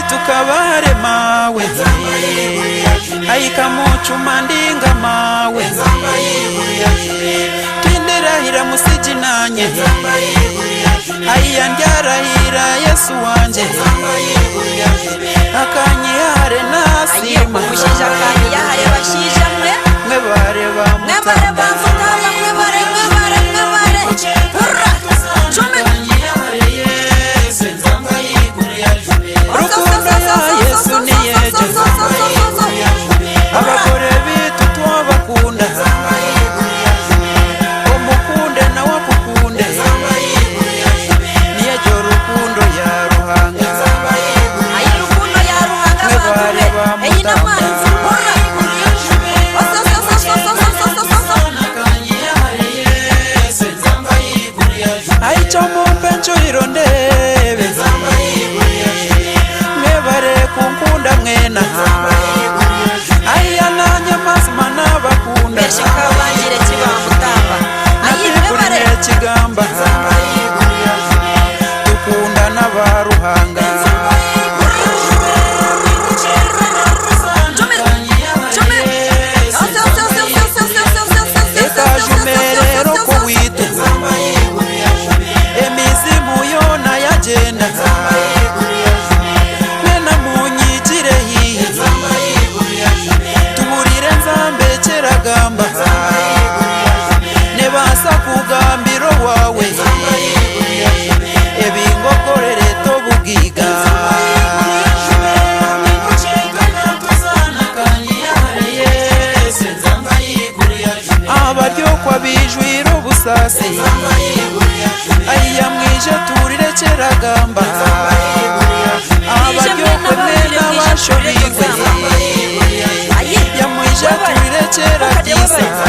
Tukabare mawe aika muchu mandinga mawe kinderahira musiji nanye ayandyarahira Yesu wanje akanyihare nasima mushija akanyihare bashija mwe mwebare bamutala mwebare hurra chome Yesu ni yeje abagore bitu twabakunda umukunde na wakukunde niye jo rukundo ya ruhanga ayi rukundo ya ruhanga bakure eyina manzi hurra ayi chomo pencho irondebe kunkunda mwena ayana nyamazima n'abakunda shikabangire kibamutamba ayibebare kigamba dukunda n'abaruhanga ekajumerero kuwitu emizimu yona yagenda gamba nebasa kugambiro wawe ebingokorere tobugiga abaryokwa bijwira ubusasi ayamwije turire keragamba abaryokwe mena bashobigwe yamwije turire kera gisa